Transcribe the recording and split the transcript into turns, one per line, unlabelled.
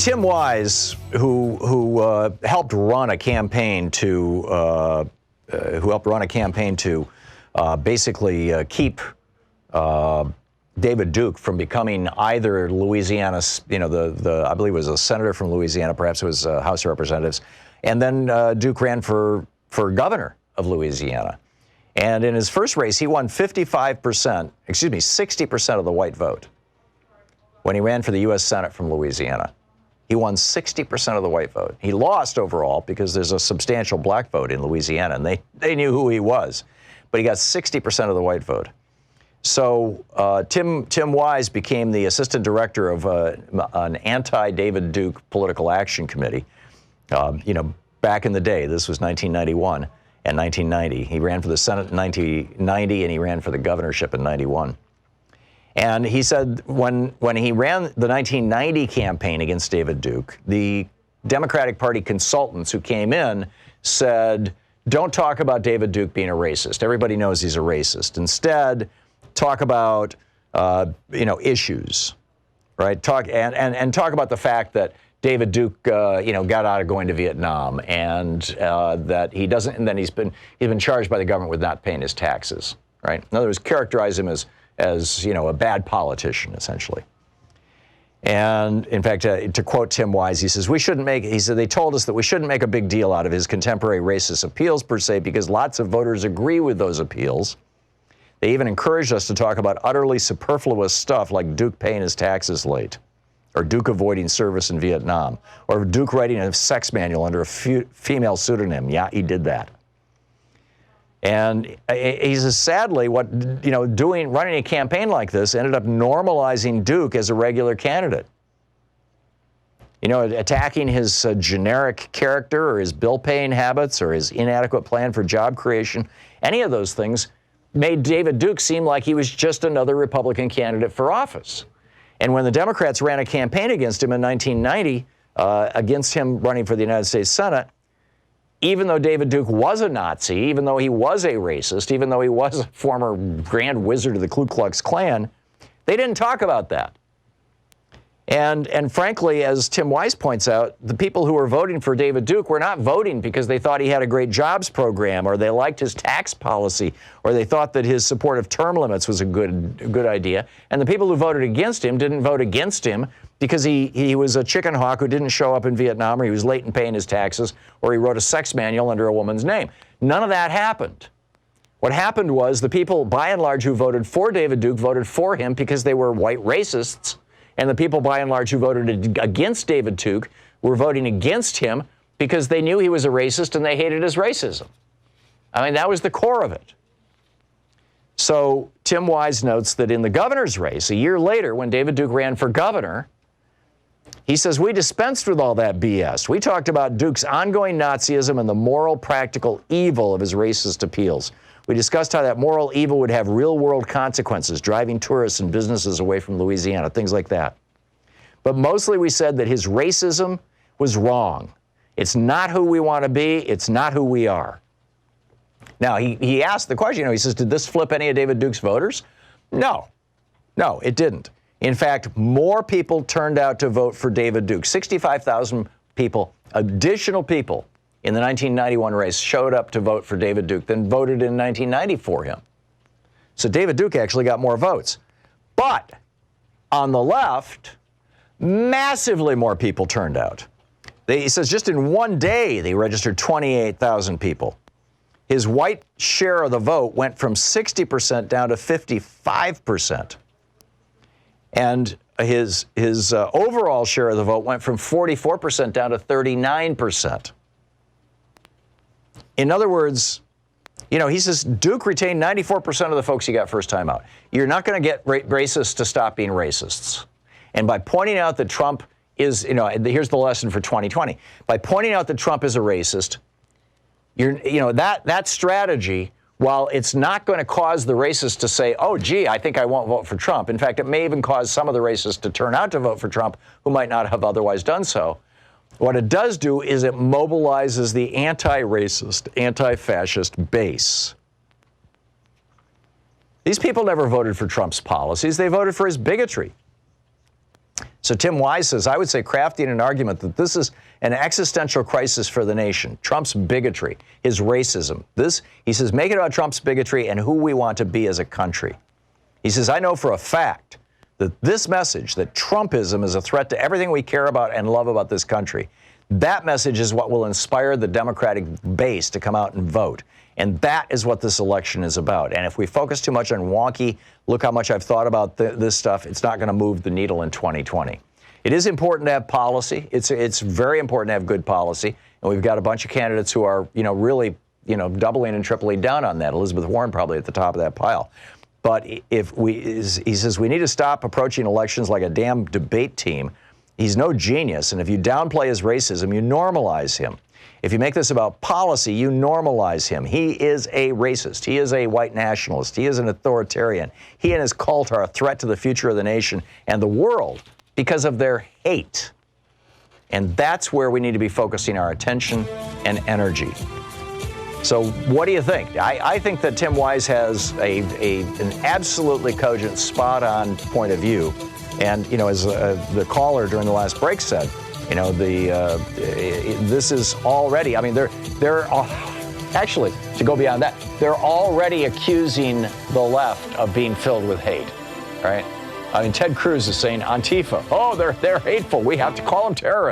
Tim Wise, who helped run a campaign to basically keep David Duke from becoming either Louisiana's, I believe it was a senator from Louisiana, perhaps it was House of Representatives, and then Duke ran for governor of Louisiana. And in his first race, he won 60% of the white vote. When he ran for the U.S. Senate from Louisiana, he won 60% of the white vote. He lost overall because there's a substantial black vote in Louisiana, and they knew who he was. But he got 60% of the white vote. So Tim Wise became the assistant director of an anti-David Duke political action committee. Back in the day, this was 1991 and 1990. He ran for the Senate in 1990, and he ran for the governorship in 91. And he said when he ran the 1990 campaign against David Duke, the Democratic Party consultants who came in said, don't talk about David Duke being a racist. Everybody knows he's a racist. Instead, talk about, issues, right? Talk about the fact that David Duke, got out of going to Vietnam, and that he doesn't, and then he's been charged by the government with not paying his taxes, right? In other words, characterize him as a bad politician, essentially. And in fact, to quote Tim Wise, he says, they told us that we shouldn't make a big deal out of his contemporary racist appeals per se, because lots of voters agree with those appeals. They even encouraged us to talk about utterly superfluous stuff like Duke paying his taxes late, or Duke avoiding service in Vietnam, or Duke writing a sex manual under a female pseudonym. Yeah, he did that. And he says, sadly, running a campaign like this ended up normalizing Duke as a regular candidate. Attacking his generic character or his bill-paying habits or his inadequate plan for job creation, any of those things made David Duke seem like he was just another Republican candidate for office. And when the Democrats ran a campaign against him in 1990, against him running for the United States Senate, even though David Duke was a Nazi, even though he was a racist, even though he was a former Grand Wizard of the Ku Klux Klan, they didn't talk about that. And frankly, as Tim Wise points out, the people who were voting for David Duke were not voting because they thought he had a great jobs program, or they liked his tax policy, or they thought that his support of term limits was a good idea. And the people who voted against him didn't vote against him because he was a chicken hawk who didn't show up in Vietnam, or he was late in paying his taxes, or he wrote a sex manual under a woman's name. None of that happened. What happened was the people, by and large, who voted for David Duke voted for him because they were white racists, and the people, by and large, who voted against David Duke were voting against him because they knew he was a racist and they hated his racism. I mean, that was the core of it. So Tim Wise notes that in the governor's race, a year later, when David Duke ran for governor, he says, we dispensed with all that BS. We talked about Duke's ongoing Nazism and the moral, practical evil of his racist appeals. We discussed how that moral evil would have real-world consequences, driving tourists and businesses away from Louisiana, things like that. But mostly we said that his racism was wrong. It's not who we want to be. It's not who we are. Now, he asked the question, he says, did this flip any of David Duke's voters? No, it didn't. In fact, more people turned out to vote for David Duke. 65,000 people, additional people, in the 1991 race showed up to vote for David Duke than voted in 1990 for him. So David Duke actually got more votes. But on the left, massively more people turned out. He says just in one day, they registered 28,000 people. His white share of the vote went from 60% down to 55%. And his overall share of the vote went from 44% down to 39%. In other words, he says Duke retained 94% of the folks he got first time out. You're not going to get racists to stop being racists. And by pointing out that Trump is, here's the lesson for 2020. By pointing out that Trump is a racist, that strategy, while it's not going to cause the racists to say, oh, gee, I think I won't vote for Trump. In fact, it may even cause some of the racists to turn out to vote for Trump who might not have otherwise done so. What it does do is it mobilizes the anti-racist, anti-fascist base. These people never voted for Trump's policies. They voted for his bigotry. So Tim Wise says, I would say crafting an argument that this is an existential crisis for the nation. Trump's bigotry, his racism. He says, make it about Trump's bigotry and who we want to be as a country. He says, I know for a fact that this message, that Trumpism is a threat to everything we care about and love about this country, that message is what will inspire the Democratic base to come out and vote. And that is what this election is about. And if we focus too much on wonky, look how much I've thought about this stuff, it's not going to move the needle in 2020. It is important to have policy. It's very important to have good policy. And we've got a bunch of candidates who are, really, doubling and tripling down on that. Elizabeth Warren probably at the top of that pile. But he says we need to stop approaching elections like a damn debate team. He's no genius. And if you downplay his racism, you normalize him. If you make this about policy, you normalize him. He is a racist. He is a white nationalist. He is an authoritarian. He and his cult are a threat to the future of the nation and the world because of their hate. And that's where we need to be focusing our attention and energy. So what do you think? I think that Tim Wise has an absolutely cogent, spot-on point of view. And, as the caller during the last break said, this is already, they're actually, to go beyond that, they're already accusing the left of being filled with hate, right? Ted Cruz is saying, Antifa, they're hateful. We have to call them terrorists.